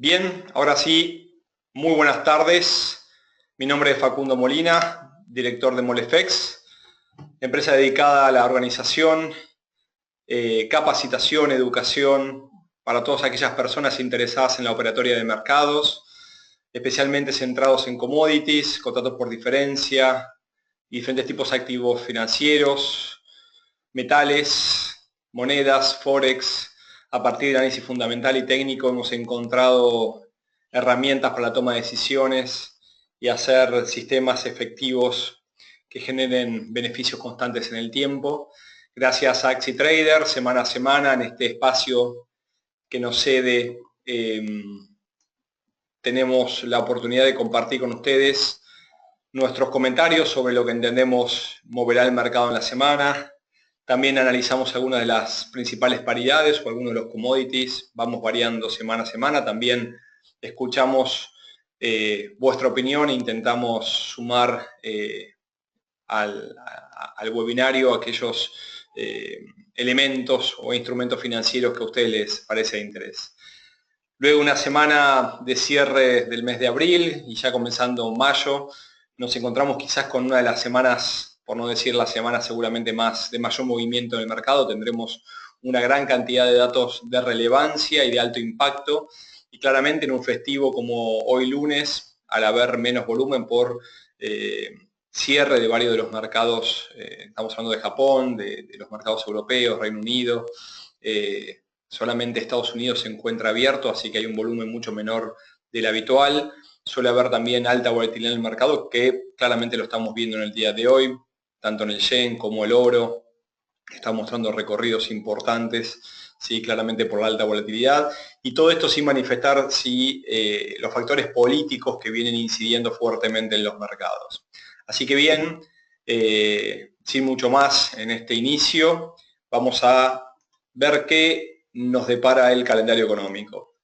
Bien, ahora sí, muy buenas tardes. Mi nombre es Facundo Molina, director de Molefex, empresa dedicada a la organización, capacitación, educación para todas aquellas personas interesadas en la operatoria de mercados, especialmente centrados en commodities, contratos por diferencia, diferentes tipos de activos financieros, metales, monedas, forex. A partir de análisis fundamental y técnico hemos encontrado herramientas para la toma de decisiones y hacer sistemas efectivos que generen beneficios constantes en el tiempo. Gracias a AxiTrader, semana a semana, en este espacio que nos cede, tenemos la oportunidad de compartir con ustedes nuestros comentarios sobre lo que entendemos moverá el mercado en la semana. También analizamos algunas de las principales paridades o algunos de los commodities. Vamos variando semana a semana. También escuchamos vuestra opinión e intentamos sumar al webinario aquellos elementos o instrumentos financieros que a ustedes les parece de interés. Luego una semana de cierre del mes de abril y ya comenzando mayo, nos encontramos quizás con una de las semanas, por no decir la semana seguramente de mayor movimiento en el mercado. Tendremos una gran cantidad de datos de relevancia y de alto impacto, y claramente en un festivo como hoy lunes, al haber menos volumen por cierre de varios de los mercados, estamos hablando de Japón, de los mercados europeos, Reino Unido, solamente Estados Unidos se encuentra abierto, así que hay un volumen mucho menor del habitual. Suele haber también alta volatilidad en el mercado, que claramente lo estamos viendo en el día de hoy, tanto en el yen como el oro. Está mostrando recorridos importantes, ¿sí? Claramente por la alta volatilidad. Y todo esto sin manifestar los factores políticos que vienen incidiendo fuertemente en los mercados. Así que bien, sin mucho más en este inicio, vamos a ver qué nos depara el calendario económico.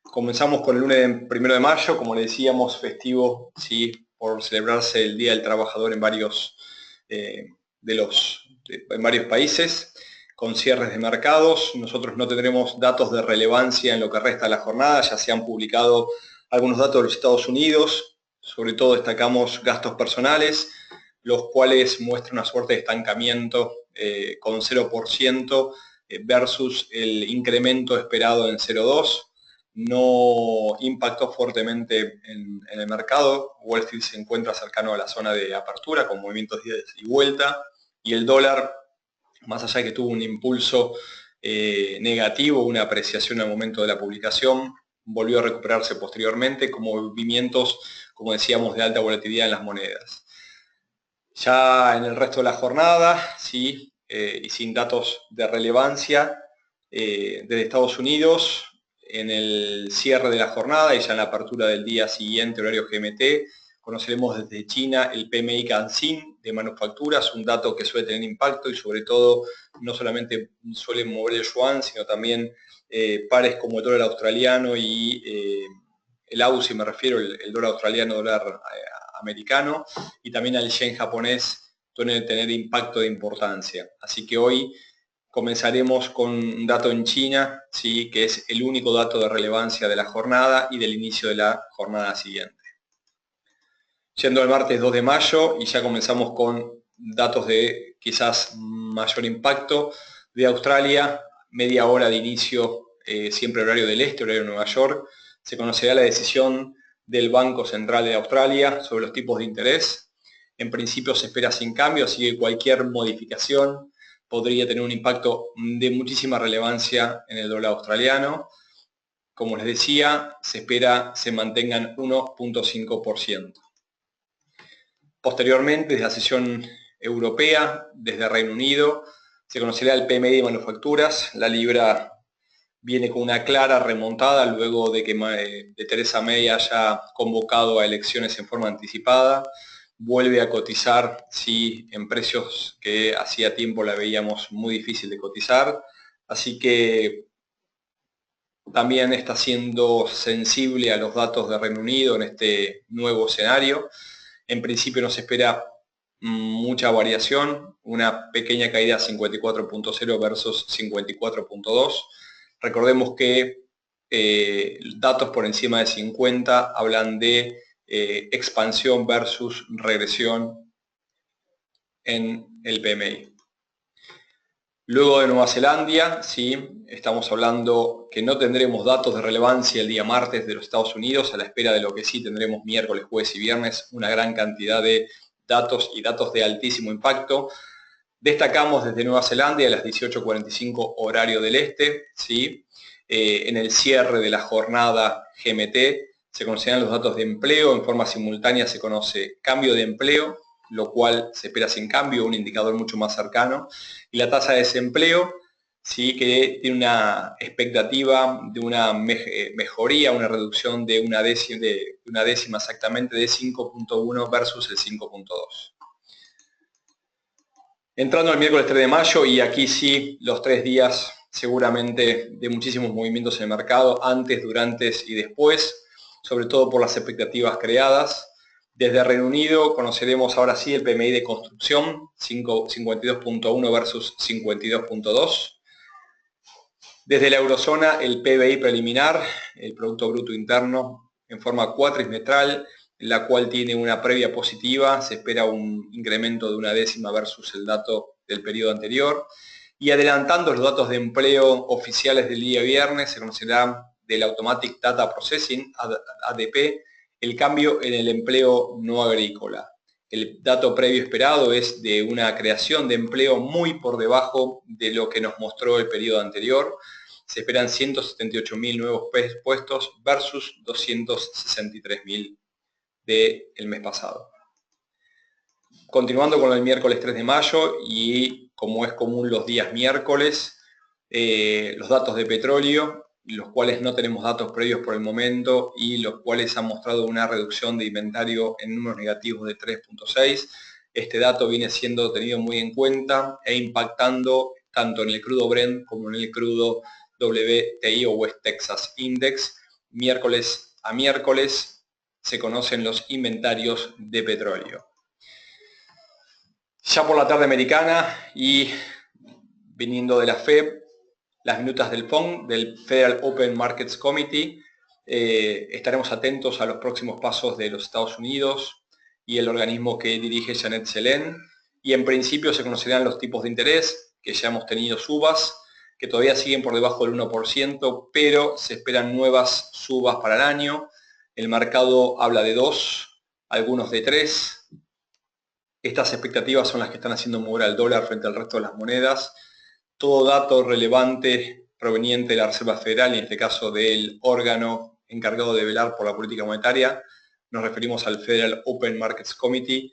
Comenzamos con el lunes 1 de mayo, como le decíamos, festivo, ¿sí? Por celebrarse el Día del Trabajador en varios, en varios países, con cierres de mercados. Nosotros no tendremos datos de relevancia en lo que resta de la jornada. Ya se han publicado algunos datos de los Estados Unidos, sobre todo destacamos gastos personales, los cuales muestran una suerte de estancamiento con 0% versus el incremento esperado en 0,2%. No impactó fuertemente en el mercado. Wall Street se encuentra cercano a la zona de apertura con movimientos de ida y vuelta, y el dólar, más allá de que tuvo un impulso negativo, una apreciación al momento de la publicación, volvió a recuperarse posteriormente con movimientos, como decíamos, de alta volatilidad en las monedas. Ya en el resto de la jornada, ¿sí? Y sin datos de relevancia, desde Estados Unidos, en el cierre de la jornada y ya en la apertura del día siguiente, horario GMT, conoceremos desde China el PMI Cancin de manufacturas, un dato que suele tener impacto y sobre todo no solamente suele mover el yuan, sino también pares como el dólar australiano y el AUSI, me refiero, el dólar australiano, dólar americano, y también al yen japonés suele tener impacto de importancia. Así que hoy comenzaremos con un dato en China, ¿sí? Que es el único dato de relevancia de la jornada y del inicio de la jornada siguiente. Yendo al martes 2 de mayo y ya comenzamos con datos de quizás mayor impacto de Australia, media hora de inicio, siempre horario del este, horario de Nueva York. Se conocerá la decisión del Banco Central de Australia sobre los tipos de interés. En principio se espera sin cambio, así que cualquier modificación podría tener un impacto de muchísima relevancia en el dólar australiano. Como les decía, se espera se mantengan 1,5%. Posteriormente, desde la sesión europea, desde Reino Unido, se conocerá el PMI de manufacturas. La libra viene con una clara remontada luego de que Theresa May haya convocado a elecciones en forma anticipada. Vuelve a cotizar, sí, en precios que hacía tiempo la veíamos muy difícil de cotizar. Así que también está siendo sensible a los datos de Reino Unido en este nuevo escenario. En principio no se espera mucha variación, una pequeña caída 54.0 versus 54.2. Recordemos que datos por encima de 50 hablan de expansión versus regresión en el PMI. Luego de Nueva Zelanda, sí, estamos hablando que no tendremos datos de relevancia el día martes de los Estados Unidos, a la espera de lo que sí tendremos miércoles, jueves y viernes, una gran cantidad de datos y datos de altísimo impacto. Destacamos desde Nueva Zelanda a las 18:45 horario del este, ¿sí? En el cierre de la jornada GMT se conocerán los datos de empleo, en forma simultánea se conoce cambio de empleo, lo cual se espera sin cambio, un indicador mucho más cercano, y la tasa de desempleo, ¿sí? Que tiene una expectativa de una mejoría, una reducción de una décima exactamente de 5.1 versus el 5.2. Entrando al miércoles 3 de mayo, y aquí sí, los 3 días seguramente de muchísimos movimientos en el mercado, antes, durante y después, sobre todo por las expectativas creadas. Desde Reino Unido conoceremos ahora sí el PMI de construcción, 52.1 versus 52.2. Desde la eurozona, el PBI preliminar, el Producto Bruto Interno, en forma cuatrimestral, la cual tiene una previa positiva, se espera un incremento de una décima versus el dato del periodo anterior. Y adelantando los datos de empleo oficiales del día viernes, se conocerá del Automatic Data Processing, ADP, el cambio en el empleo no agrícola. El dato previo esperado es de una creación de empleo muy por debajo de lo que nos mostró el periodo anterior. Se esperan 178.000 nuevos puestos versus 263.000 del mes pasado. Continuando con el miércoles 3 de mayo, y como es común los días miércoles, los datos de petróleo, los cuales no tenemos datos previos por el momento y los cuales han mostrado una reducción de inventario en números negativos de 3.6. Este dato viene siendo tenido muy en cuenta e impactando tanto en el crudo Brent como en el crudo WTI o West Texas Index. Miércoles a miércoles se conocen los inventarios de petróleo. Ya por la tarde americana y viniendo de la FED, las minutas del FOM, del Federal Open Markets Committee, estaremos atentos a los próximos pasos de los Estados Unidos y el organismo que dirige Janet Yellen, y en principio se conocerán los tipos de interés, que ya hemos tenido subas, que todavía siguen por debajo del 1%, pero se esperan nuevas subas para el año. El mercado habla de 2, algunos de 3. Estas expectativas son las que están haciendo mover al dólar frente al resto de las monedas. Todo dato relevante proveniente de la Reserva Federal, y en este caso del órgano encargado de velar por la política monetaria, nos referimos al Federal Open Markets Committee,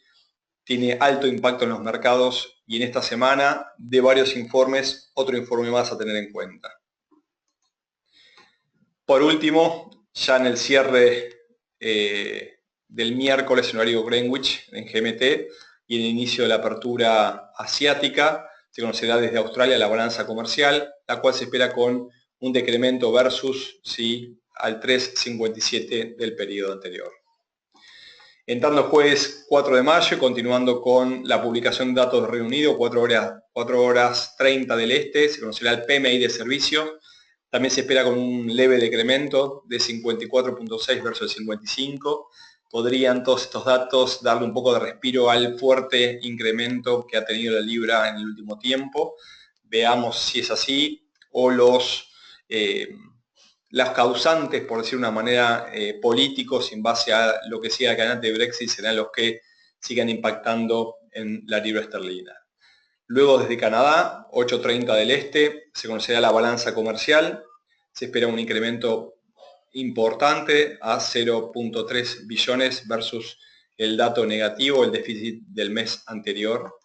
tiene alto impacto en los mercados, y en esta semana, de varios informes, otro informe más a tener en cuenta. Por último, ya en el cierre del miércoles en horario Greenwich, en GMT, y en el inicio de la apertura asiática, se conocerá desde Australia la balanza comercial, la cual se espera con un decremento versus al 3.57 del periodo anterior. Entrando jueves 4 de mayo, continuando con la publicación de datos de Reino Unido, 4 horas 30 del este, se conocerá el PMI de servicio. También se espera con un leve decremento de 54.6 versus el 55. Podrían todos estos datos darle un poco de respiro al fuerte incremento que ha tenido la libra en el último tiempo. Veamos si es así, o las causantes, por decir de una manera, políticos en base a lo que siga el canal de Brexit serán los que sigan impactando en la libra esterlina. Luego desde Canadá, 8:30 del este, se conocerá la balanza comercial. Se espera un incremento importante a 0.3 billones versus el dato negativo, el déficit del mes anterior.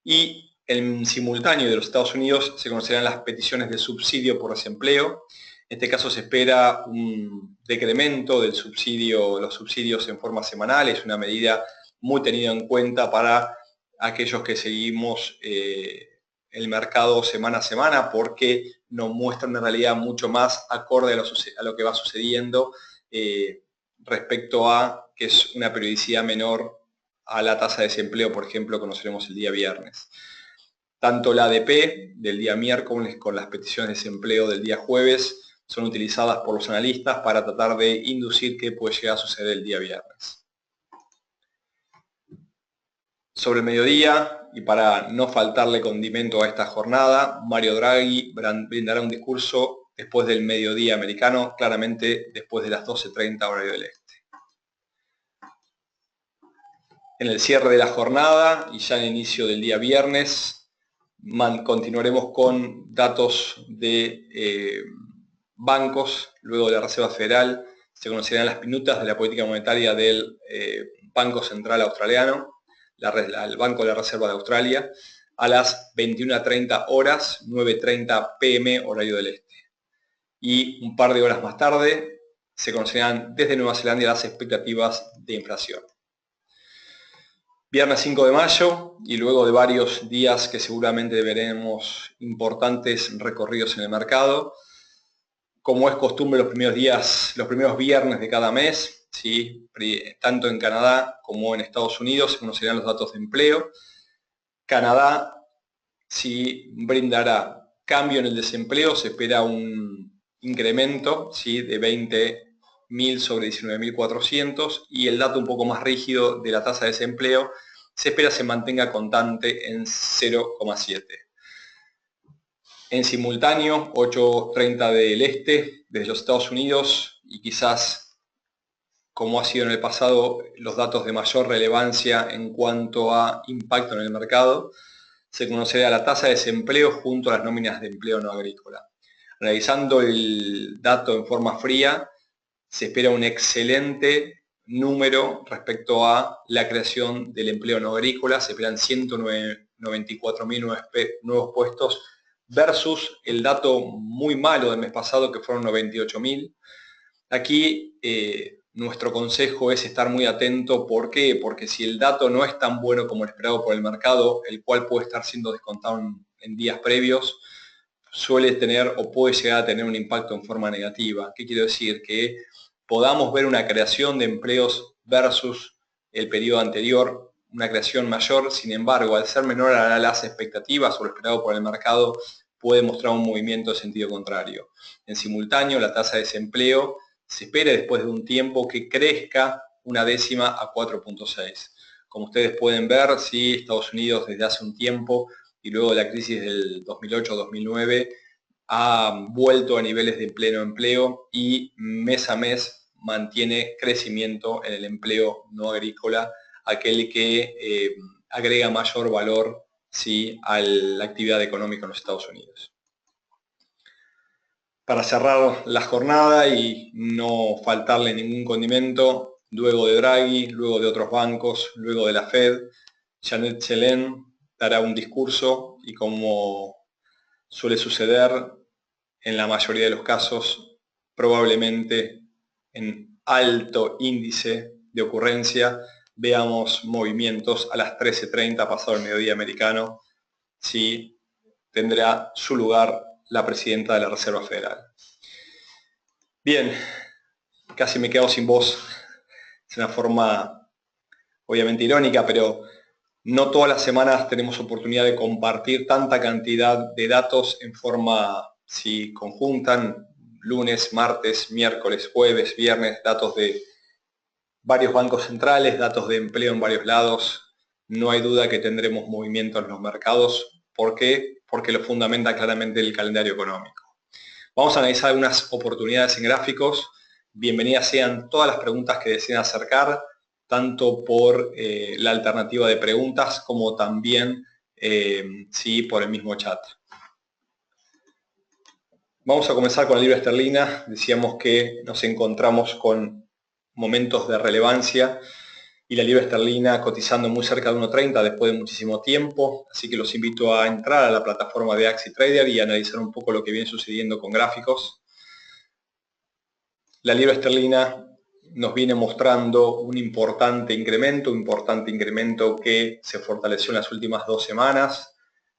Y en simultáneo de los Estados Unidos se conocerán las peticiones de subsidio por desempleo. En este caso se espera un decremento del subsidio, los subsidios en forma semanal, es una medida muy tenida en cuenta para aquellos que seguimos el mercado semana a semana, porque nos muestra una realidad mucho más acorde a lo que va sucediendo respecto a que es una periodicidad menor a la tasa de desempleo, por ejemplo, conoceremos el día viernes. Tanto la ADP del día miércoles con las peticiones de desempleo del día jueves son utilizadas por los analistas para tratar de inducir qué puede llegar a suceder el día viernes. Sobre el mediodía, y para no faltarle condimento a esta jornada, Mario Draghi brindará un discurso después del mediodía americano, claramente después de las 12:30 horario del este. En el cierre de la jornada y ya en el inicio del día viernes, continuaremos con datos de bancos. Luego de la Reserva Federal se conocerán las minutas de la política monetaria del Banco Central Australiano, el Banco de la Reserva de Australia, a las 21:30 horas, 9:30 p.m. horario del este. Y un par de horas más tarde se conocerán desde Nueva Zelanda las expectativas de inflación. Viernes 5 de mayo, y luego de varios días que seguramente veremos importantes recorridos en el mercado, como es costumbre los primeros viernes de cada mes, ¿sí? Tanto en Canadá como en Estados Unidos se conocerán los datos de empleo. Canadá sí brindará cambio en el desempleo, se espera un incremento, ¿sí?, de 20.000 sobre 19.400, y el dato un poco más rígido de la tasa de desempleo se espera se mantenga constante en 0,7. En simultáneo, 8:30 del este, desde los Estados Unidos, y quizás como ha sido en el pasado, los datos de mayor relevancia en cuanto a impacto en el mercado, se conocerá la tasa de desempleo junto a las nóminas de empleo no agrícola. Analizando el dato en forma fría, se espera un excelente número respecto a la creación del empleo no agrícola. Se esperan 194.000 nuevos puestos versus el dato muy malo del mes pasado, que fueron 98.000. Aquí nuestro consejo es estar muy atento. ¿Por qué? Porque si el dato no es tan bueno como el esperado por el mercado, el cual puede estar siendo descontado en días previos, suele tener o puede llegar a tener un impacto en forma negativa. ¿Qué quiero decir? Que podamos ver una creación de empleos versus el periodo anterior, una creación mayor, sin embargo, al ser menor a las expectativas o lo esperado por el mercado, puede mostrar un movimiento de sentido contrario. En simultáneo, la tasa de desempleo se espera después de un tiempo que crezca una décima a 4.6. Como ustedes pueden ver, sí, Estados Unidos desde hace un tiempo y luego de la crisis del 2008-2009 ha vuelto a niveles de pleno empleo y mes a mes mantiene crecimiento en el empleo no agrícola, aquel que agrega mayor valor, ¿sí?, a la actividad económica en los Estados Unidos. Para cerrar la jornada y no faltarle ningún condimento, luego de Draghi, luego de otros bancos, luego de la Fed, Janet Yellen dará un discurso y, como suele suceder en la mayoría de los casos, probablemente en alto índice de ocurrencia, veamos movimientos a las 13:30 pasado el mediodía americano, si tendrá su lugar la presidenta de la Reserva Federal. Bien, casi me quedo sin voz. Es una forma obviamente irónica, pero no todas las semanas tenemos oportunidad de compartir tanta cantidad de datos en forma, si conjuntan, lunes, martes, miércoles, jueves, viernes, datos de varios bancos centrales, datos de empleo en varios lados. No hay duda que tendremos movimiento en los mercados. ¿Por qué? Porque lo fundamenta claramente el calendario económico. Vamos a analizar algunas oportunidades en gráficos. Bienvenidas sean todas las preguntas que deseen acercar, tanto por la alternativa de preguntas como también sí, por el mismo chat. Vamos a comenzar con la libra esterlina. Decíamos que nos encontramos con momentos de relevancia y la libra esterlina cotizando muy cerca de 1.30 después de muchísimo tiempo, así que los invito a entrar a la plataforma de AxiTrader y analizar un poco lo que viene sucediendo con gráficos. La libra esterlina nos viene mostrando un importante incremento que se fortaleció en las últimas 2 semanas.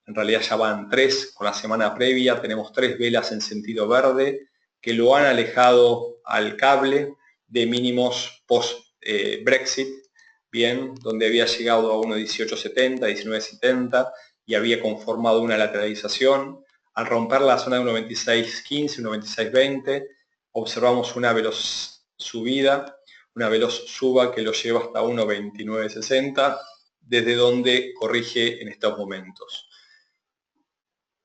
En realidad ya van 3, con la semana previa tenemos 3 velas en sentido verde que lo han alejado al cable de mínimos post-Brexit, bien, donde había llegado a 1.1870, 19.70 y había conformado una lateralización. Al romper la zona de 1.2615, 1.2620, observamos una veloz subida, una veloz suba que lo lleva hasta 1.2960, desde donde corrige en estos momentos.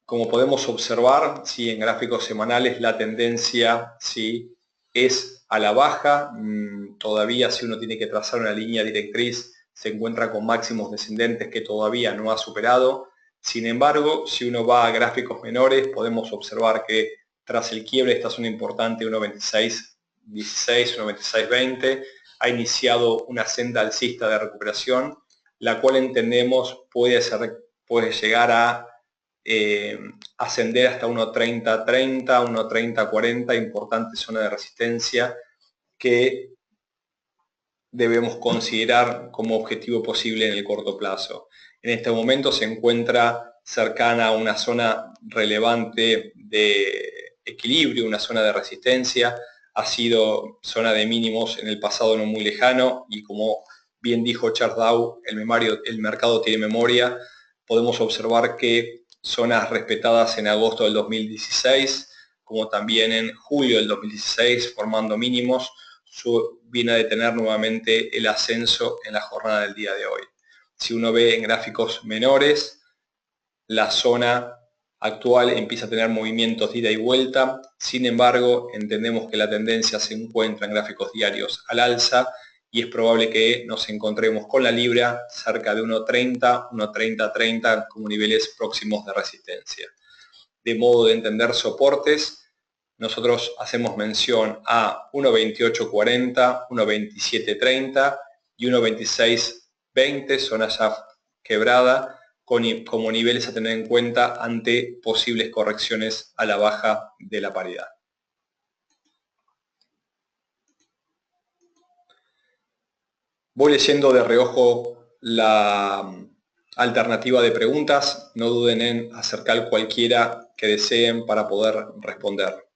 Como podemos observar, ¿sí?, en gráficos semanales la tendencia, ¿sí?, es a la baja. Todavía, si uno tiene que trazar una línea directriz, se encuentra con máximos descendentes que todavía no ha superado. Sin embargo, si uno va a gráficos menores, podemos observar que tras el quiebre de esta zona importante 1.2616, 1.2620, ha iniciado una senda alcista de recuperación, la cual entendemos puede llegar a ascender hasta 1.3030, 1.3040, importante zona de resistencia que debemos considerar como objetivo posible en el corto plazo. En este momento se encuentra cercana a una zona relevante de equilibrio, una zona de resistencia. Ha sido zona de mínimos en el pasado no muy lejano y, como bien dijo Charles Dow, el mercado tiene memoria. Podemos observar que zonas respetadas en agosto del 2016, como también en julio del 2016, formando mínimos, viene a detener nuevamente el ascenso en la jornada del día de hoy. Si uno ve en gráficos menores, la zona actual empieza a tener movimientos de ida y vuelta. Sin embargo, entendemos que la tendencia se encuentra en gráficos diarios al alza y es probable que nos encontremos con la libra cerca de 1.30, 1.3030 como niveles próximos de resistencia. De modo de entender soportes, nosotros hacemos mención a 1.2840, 1.2730 y 1.2620, zona ya quebrada, como niveles a tener en cuenta ante posibles correcciones a la baja de la paridad. Voy leyendo de reojo la alternativa de preguntas. No duden en acercar cualquiera que deseen para poder responder.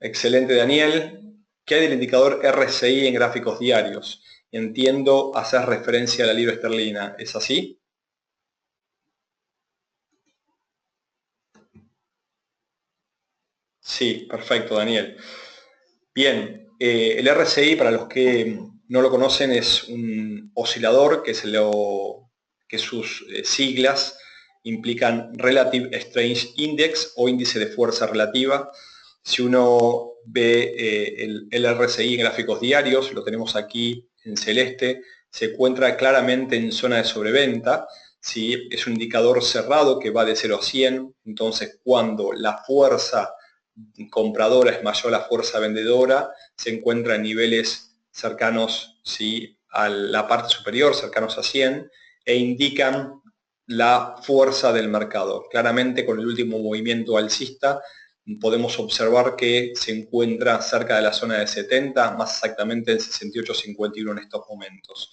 Excelente, Daniel. ¿Qué hay del indicador RSI en gráficos diarios? Entiendo hacer referencia a la libra esterlina. ¿Es así? Sí, perfecto, Daniel. Bien, el RSI, para los que no lo conocen, es un oscilador que sus siglas implican Relative Strength Index o índice de fuerza relativa. Si uno ve el RSI en gráficos diarios, lo tenemos aquí en celeste, se encuentra claramente en zona de sobreventa. ¿Sí? Es un indicador cerrado que va de 0 a 100, entonces cuando la fuerza compradora es mayor a la fuerza vendedora, se encuentra en niveles cercanos, ¿sí?, a la parte superior, cercanos a 100, e indican la fuerza del mercado. Claramente, con el último movimiento alcista, podemos observar que se encuentra cerca de la zona de 70, más exactamente en 68.51 en estos momentos.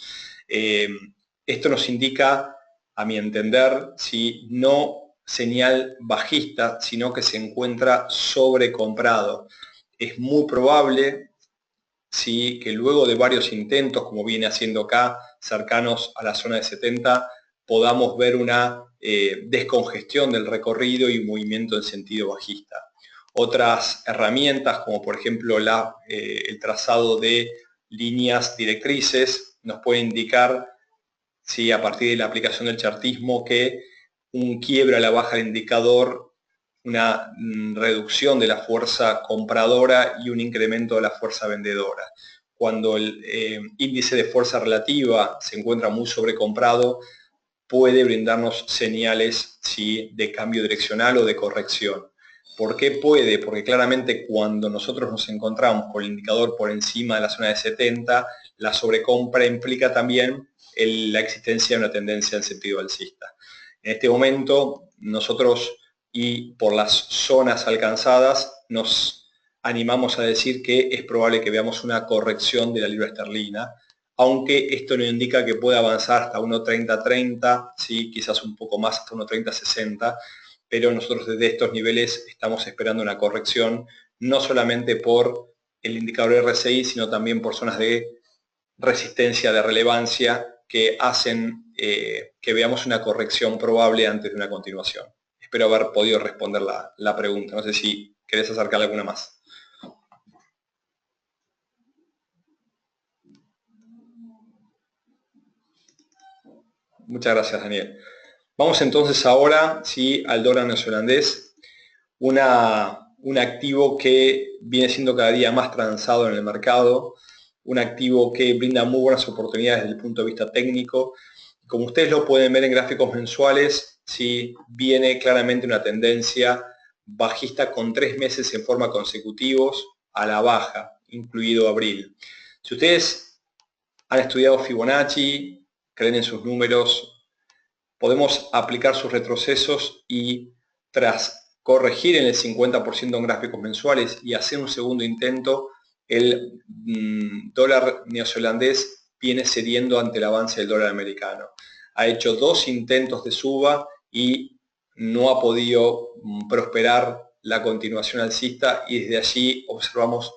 Esto nos indica, a mi entender, si no señal bajista, sino que se encuentra sobrecomprado. Es muy probable, ¿sí?, que luego de varios intentos, como viene haciendo acá, cercanos a la zona de 70, podamos ver una descongestión del recorrido y un movimiento en sentido bajista. Otras herramientas, como por ejemplo el trazado de líneas directrices, nos puede indicar, ¿sí?, a partir de la aplicación del chartismo, que un quiebre a la baja del indicador, una reducción de la fuerza compradora y un incremento de la fuerza vendedora. Cuando el índice de fuerza relativa se encuentra muy sobrecomprado, puede brindarnos señales, ¿sí?, de cambio direccional o de corrección. ¿Por qué puede? Porque claramente cuando nosotros nos encontramos con el indicador por encima de la zona de 70, la sobrecompra implica también la existencia de una tendencia en sentido alcista. En este momento, nosotros, y por las zonas alcanzadas, nos animamos a decir que es probable que veamos una corrección de la libra esterlina, aunque esto no indica que pueda avanzar hasta 1.3030, ¿sí?, quizás un poco más, hasta 1.3060, pero nosotros desde estos niveles estamos esperando una corrección, no solamente por el indicador RSI, sino también por zonas de resistencia, de relevancia, que hacen que veamos una corrección probable antes de una continuación. Espero haber podido responder la pregunta. No sé si querés acercar alguna más. Muchas gracias, Daniel. Vamos entonces ahora sí, al dólar neozelandés, un activo que viene siendo cada día más transado en el mercado, un activo que brinda muy buenas oportunidades desde el punto de vista técnico. Como ustedes lo pueden ver en gráficos mensuales, sí, viene claramente una tendencia bajista con 3 meses en forma consecutivos a la baja, incluido abril. Si ustedes han estudiado Fibonacci, creen en sus números, podemos aplicar sus retrocesos y tras corregir en el 50% en gráficos mensuales y hacer un segundo intento, el dólar neozelandés viene cediendo ante el avance del dólar americano. Ha hecho 2 intentos de suba y no ha podido prosperar la continuación alcista y desde allí observamos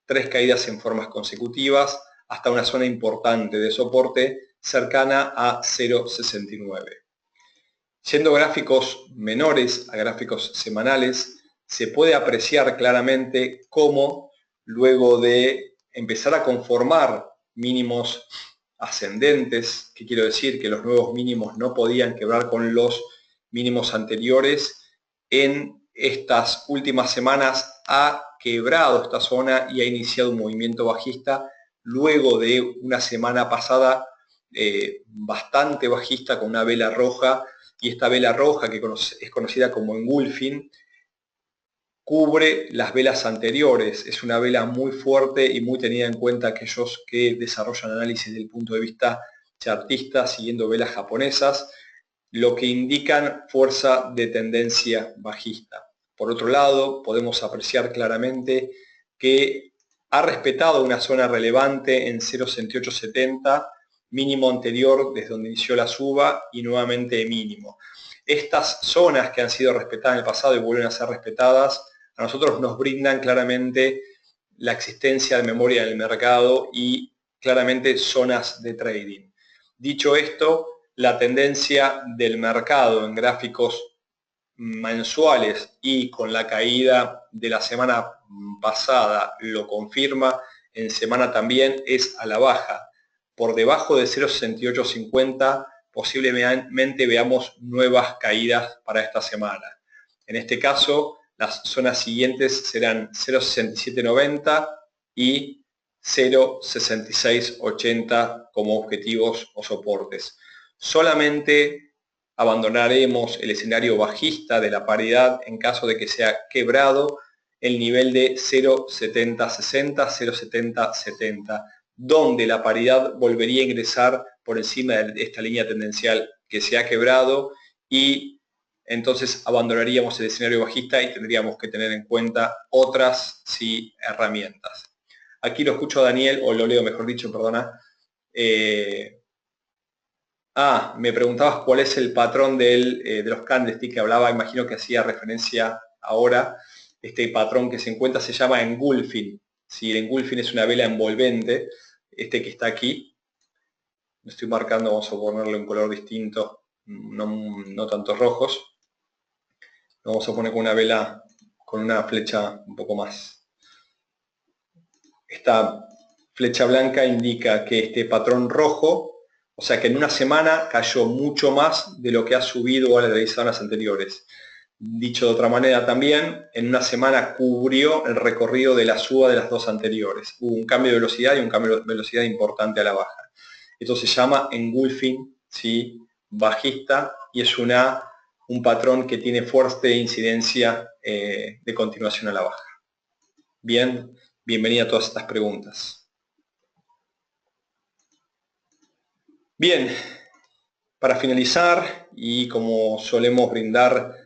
3 caídas en formas consecutivas hasta una zona importante de soporte cercana a 0,69. Yendo gráficos menores a gráficos semanales, se puede apreciar claramente cómo luego de empezar a conformar mínimos ascendentes, que quiero decir que los nuevos mínimos no podían quebrar con los mínimos anteriores, en estas últimas semanas ha quebrado esta zona y ha iniciado un movimiento bajista luego de una semana pasada bastante bajista con una vela roja, y esta vela roja, que es conocida como engulfing, cubre las velas anteriores. Es una vela muy fuerte y muy tenida en cuenta aquellos que desarrollan análisis desde el punto de vista chartista siguiendo velas japonesas, lo que indican fuerza de tendencia bajista. Por otro lado, podemos apreciar claramente que ha respetado una zona relevante en 0,6870, mínimo anterior desde donde inició la suba y nuevamente mínimo. Estas zonas que han sido respetadas en el pasado y vuelven a ser respetadas, a nosotros nos brindan claramente la existencia de memoria en el mercado y claramente zonas de trading. Dicho esto, la tendencia del mercado en gráficos mensuales y con la caída de la semana pasada lo confirma, en semana también es a la baja. Por debajo de 0,6850 posiblemente veamos nuevas caídas para esta semana. En este caso, las zonas siguientes serán 0,6790 y 0,6680 como objetivos o soportes. Solamente abandonaremos el escenario bajista de la paridad en caso de que sea quebrado el nivel de 0,7060, 0,7070, donde la paridad volvería a ingresar por encima de esta línea tendencial que se ha quebrado y entonces abandonaríamos el escenario bajista y tendríamos que tener en cuenta otras herramientas. Aquí lo escucho a Daniel, o lo leo mejor dicho, perdona. Me preguntabas cuál es el patrón de los candlesticks que hablaba, imagino que hacía referencia ahora. Este patrón que se encuentra se llama engulfing. Si el engulfing es una vela envolvente, este que está aquí, lo estoy marcando, vamos a ponerlo en color distinto, no tantos rojos. Lo vamos a poner con una vela con una flecha un poco más. Esta flecha blanca indica que este patrón rojo, o sea que en una semana cayó mucho más de lo que ha subido o ha realizado en las anteriores. Dicho de otra manera también, en una semana cubrió el recorrido de la suba de las dos anteriores. Hubo un cambio de velocidad y un cambio de velocidad importante a la baja. Esto se llama engulfing, ¿sí? Bajista, y es un patrón que tiene fuerte incidencia de continuación a la baja. Bien, bienvenida a todas estas preguntas. Bien, para finalizar, y como solemos brindar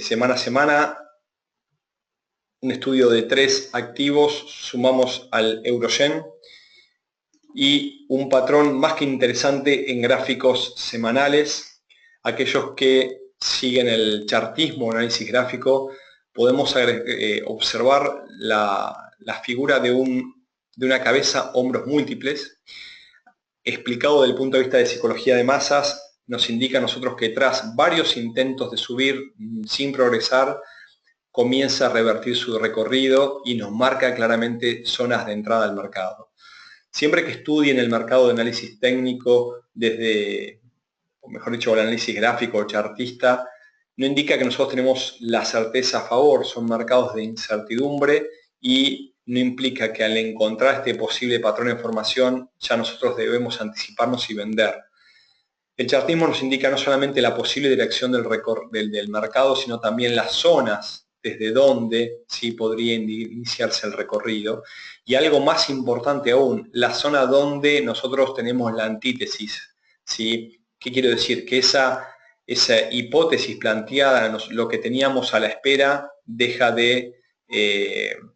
semana a semana, un estudio de 3 activos, sumamos al Euroyen y un patrón más que interesante en gráficos semanales. Aquellos que siguen el chartismo, análisis gráfico, podemos observar la figura de una cabeza, hombros múltiples. Explicado desde el punto de vista de psicología de masas, nos indica a nosotros que tras varios intentos de subir sin progresar, comienza a revertir su recorrido y nos marca claramente zonas de entrada al mercado. Siempre que estudien el mercado de análisis técnico desde, o mejor dicho, el análisis gráfico o chartista, no indica que nosotros tenemos la certeza a favor, son mercados de incertidumbre y no implica que al encontrar este posible patrón de formación ya nosotros debemos anticiparnos y vender. El chartismo nos indica no solamente la posible dirección del mercado, sino también las zonas desde donde sí podría iniciarse el recorrido. Y algo más importante aún, la zona donde nosotros tenemos la antítesis. ¿Sí? ¿Qué quiero decir? Que esa hipótesis planteada, lo que teníamos a la espera, deja de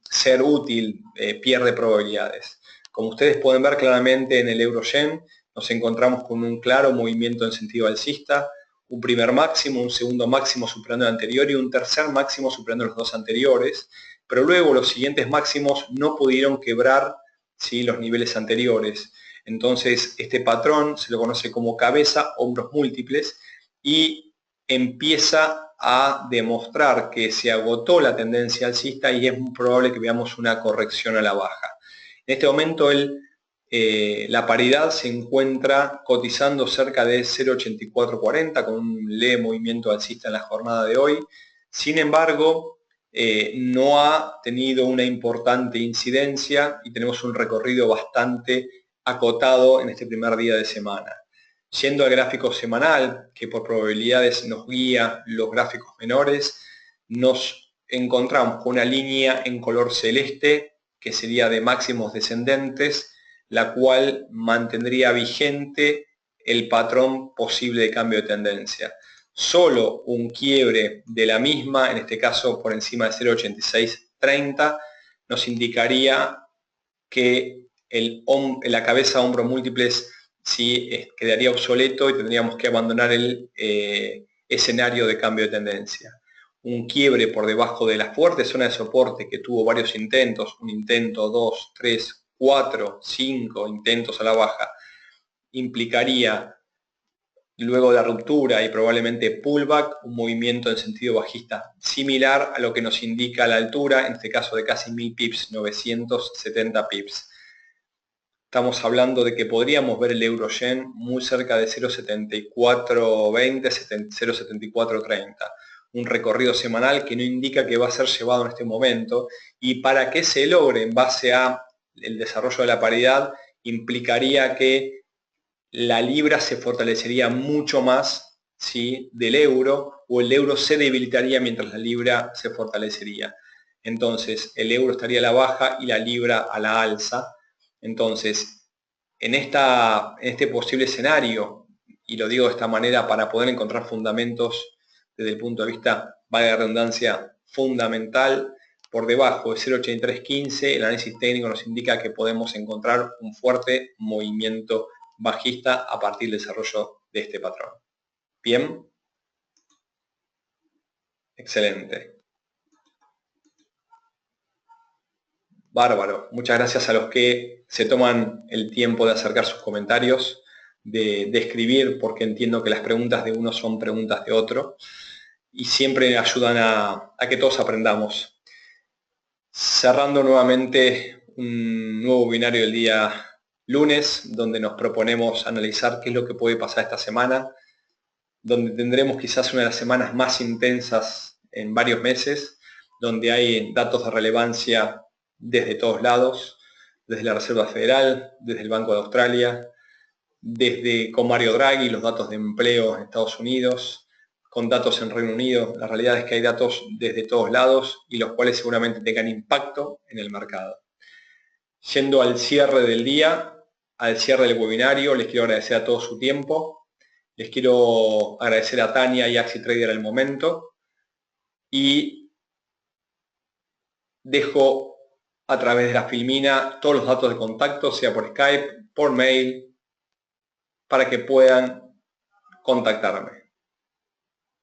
ser útil, pierde probabilidades. Como ustedes pueden ver claramente en el euro-yen, nos encontramos con un claro movimiento en sentido alcista, un primer máximo, un segundo máximo superando el anterior y un tercer máximo superando los dos anteriores, pero luego los siguientes máximos no pudieron quebrar, ¿sí?, los niveles anteriores. Entonces este patrón se lo conoce como cabeza, hombros múltiples y empieza a demostrar que se agotó la tendencia alcista y es muy probable que veamos una corrección a la baja. En este momento la paridad se encuentra cotizando cerca de 0,8440 con un leve movimiento alcista en la jornada de hoy. Sin embargo, no ha tenido una importante incidencia y tenemos un recorrido bastante acotado en este primer día de semana. Yendo al gráfico semanal, que por probabilidades nos guía los gráficos menores, nos encontramos con una línea en color celeste que sería de máximos descendentes, la cual mantendría vigente el patrón posible de cambio de tendencia. Solo un quiebre de la misma, en este caso por encima de 0,8630, nos indicaría que la cabeza hombro múltiples sí quedaría obsoleto y tendríamos que abandonar el escenario de cambio de tendencia. Un quiebre por debajo de la fuerte zona de soporte que tuvo varios intentos, un intento, 2, 3, 4, 5 intentos a la baja, implicaría luego de la ruptura y probablemente pullback, un movimiento en sentido bajista similar a lo que nos indica la altura, en este caso de casi 1000 pips, 970 pips. Estamos hablando de que podríamos ver el euro-yen muy cerca de 0,7420, 0,7430. Un recorrido semanal que no indica que va a ser llevado en este momento, y para que se logre en base a el desarrollo de la paridad implicaría que la libra se fortalecería mucho más, ¿sí?, del euro, o el euro se debilitaría mientras la libra se fortalecería. Entonces el euro estaría a la baja y la libra a la alza. Entonces en este posible escenario, y lo digo de esta manera para poder encontrar fundamentos desde el punto de vista, valga la redundancia, fundamental, por debajo de 0,8315 el análisis técnico nos indica que podemos encontrar un fuerte movimiento bajista a partir del desarrollo de este patrón. Bien, excelente. Bárbaro, muchas gracias a los que se toman el tiempo de acercar sus comentarios, de escribir, porque entiendo que las preguntas de uno son preguntas de otro y siempre ayudan a que todos aprendamos. Cerrando nuevamente un nuevo binario del día lunes, donde nos proponemos analizar qué es lo que puede pasar esta semana, donde tendremos quizás una de las semanas más intensas en varios meses, donde hay datos de relevancia desde todos lados, desde la Reserva Federal, desde el Banco de Australia, desde con Mario Draghi, los datos de empleo en Estados Unidos, con datos en Reino Unido. La realidad es que hay datos desde todos lados y los cuales seguramente tengan impacto en el mercado. Yendo al cierre del día, al cierre del webinario, les quiero agradecer a todos su tiempo. Les quiero agradecer a Tania y AxiTrader al momento. Y dejo a través de la filmina todos los datos de contacto, sea por Skype, por mail, para que puedan contactarme.